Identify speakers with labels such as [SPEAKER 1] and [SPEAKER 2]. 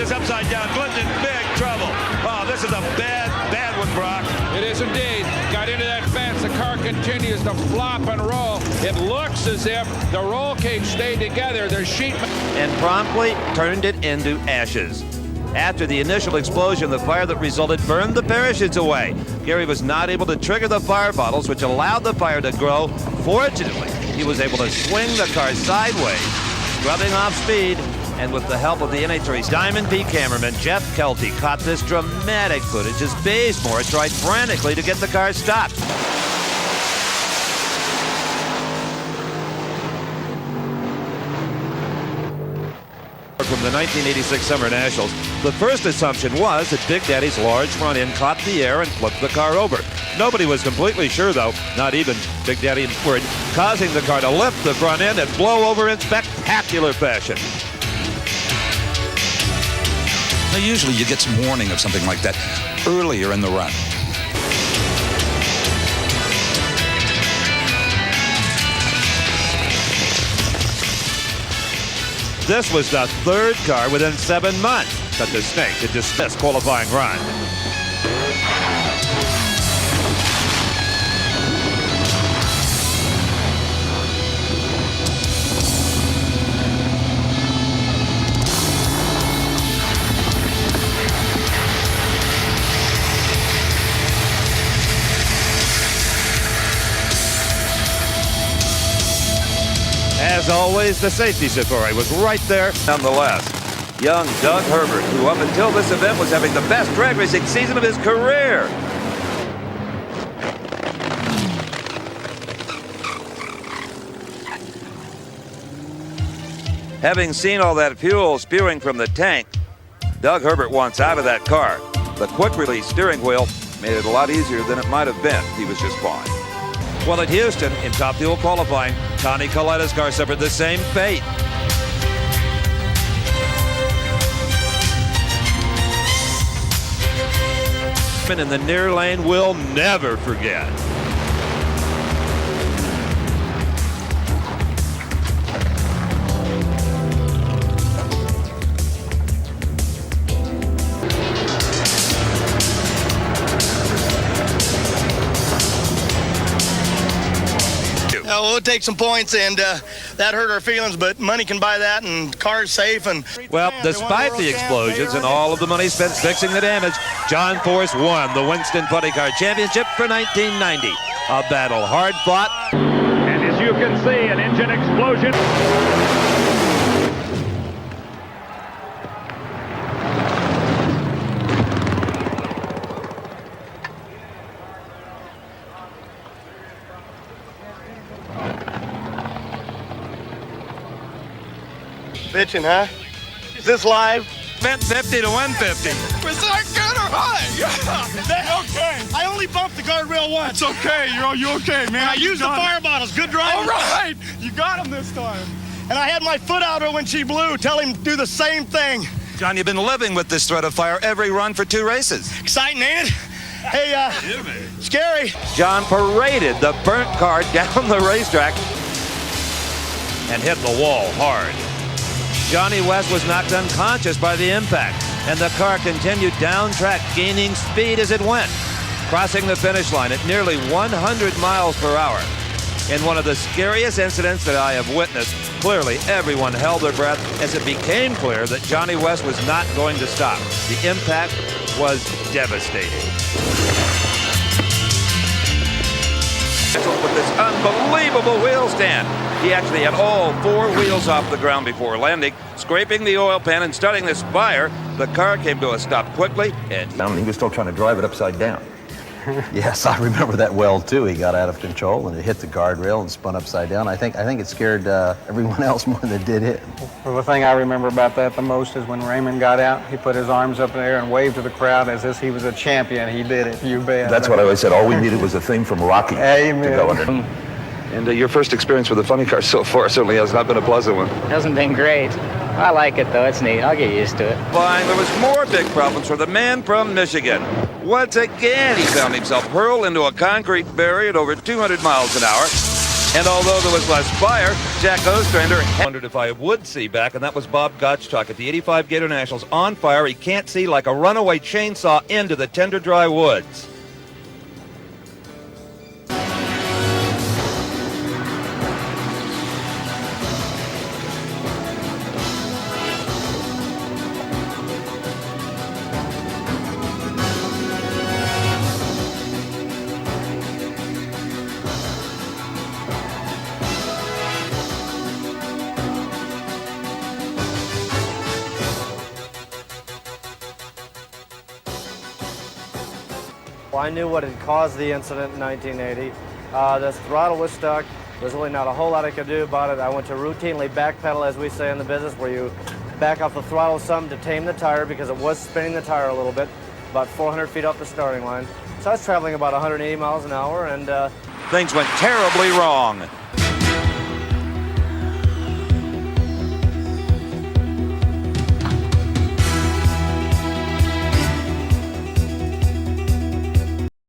[SPEAKER 1] this upside down. Glenn's in big trouble. Oh, this is a bad one, Brock.
[SPEAKER 2] It is indeed. Got into that fence. The car continues to flop and roll. It looks as if the roll cage stayed together. There's sheet
[SPEAKER 3] and promptly turned it into ashes. After the initial explosion, the fire that resulted burned the parachutes away. Gary was not able to trigger the fire bottles, which allowed the fire to grow. Fortunately, he was able to swing the car sideways, scrubbing off speed, and with the help of the NH3's Diamond P cameraman, Jeff Kelty, caught this dramatic footage as Bazemore tried frantically to get the car stopped. From the 1986 Summer Nationals, the first assumption was that Big Daddy's large front end caught the air and flipped the car over. Nobody was completely sure, though, not even Big Daddy himself, causing the car to lift the front end and blow over in spectacular fashion.
[SPEAKER 4] Now, usually you get some warning of something like that earlier in the run.
[SPEAKER 3] This was the third car within 7 months that the Snake had dismissed qualifying run. As always, the safety safari was right there nonetheless. Young Doug Herbert, who up until this event was having the best drag racing season of his career. Having seen all that fuel spewing from the tank, Doug Herbert wants out of that car. The quick-release steering wheel made it a lot easier than it might have been. He was just fine. Well, at Houston, in Top Fuel qualifying, Tony Coletta's car suffered the same fate. In the near lane will never forget.
[SPEAKER 5] We'll take some points, and that hurt our feelings, but money can buy that, and cars safe. And
[SPEAKER 3] well, despite the explosions and all of the money spent fixing the damage, John Force won the Winston Funny Car Championship for 1990. A battle hard fought.
[SPEAKER 1] And as you can see, an engine explosion.
[SPEAKER 5] Bitching, huh? Is this live?
[SPEAKER 1] Bet 50 to 150.
[SPEAKER 5] Was that good or high? Yeah. Okay. I only bumped the guardrail once.
[SPEAKER 6] It's okay. You okay, man?
[SPEAKER 5] I used the fire bottles. Good driving.
[SPEAKER 6] All right. You got him this time.
[SPEAKER 5] And I had my foot out her when she blew. Tell him to do the same thing.
[SPEAKER 4] John, you've been living with this threat of fire every run for 2 races.
[SPEAKER 5] Exciting, ain't it? Hey, scary.
[SPEAKER 3] John paraded the burnt car down the racetrack and hit the wall hard. Johnny West was knocked unconscious by the impact, and the car continued down track, gaining speed as it went, crossing the finish line at nearly 100 miles per hour. In one of the scariest incidents that I have witnessed, clearly everyone held their breath as it became clear that Johnny West was not going to stop. The impact was devastating. With this unbelievable wheel stand. He actually had all 4 wheels off the ground before landing, scraping the oil pan and starting this fire. The car came to a stop quickly, and
[SPEAKER 7] he was still trying to drive it upside down. Yes, I remember that well too. He got out of control and it hit the guardrail and spun upside down. I think it scared everyone else more than it did him.
[SPEAKER 8] Well, the thing I remember about that the most is when Raymond got out, he put his arms up in the air and waved to the crowd as if he was a champion. He did it, you bet.
[SPEAKER 7] That's what I always said. All we needed was a theme from Rocky
[SPEAKER 8] Amen.
[SPEAKER 7] To go under.
[SPEAKER 4] And your first experience with the funny car so far certainly has not been a pleasant one.
[SPEAKER 9] Hasn't been great. I like it, though. It's neat. I'll get used to it.
[SPEAKER 3] Fine, there was more big problems for the man from Michigan. Once again, he found himself hurled into a concrete barrier at over 200 miles an hour. And although there was less fire, Jack Ostrander wondered if I would see back, and that was Bob Gottschalk at the 85 Gator Nationals. On fire, he can't see like a runaway chainsaw into the tender, dry woods.
[SPEAKER 10] Well, I knew what had caused the incident in 1980. The throttle was stuck. There's really not a whole lot I could do about it. I went to routinely backpedal, as we say in the business, where you back off the throttle some to tame the tire because it was spinning the tire a little bit, about 400 feet off the starting line. So I was traveling about 180 miles an hour, and
[SPEAKER 3] things went terribly wrong.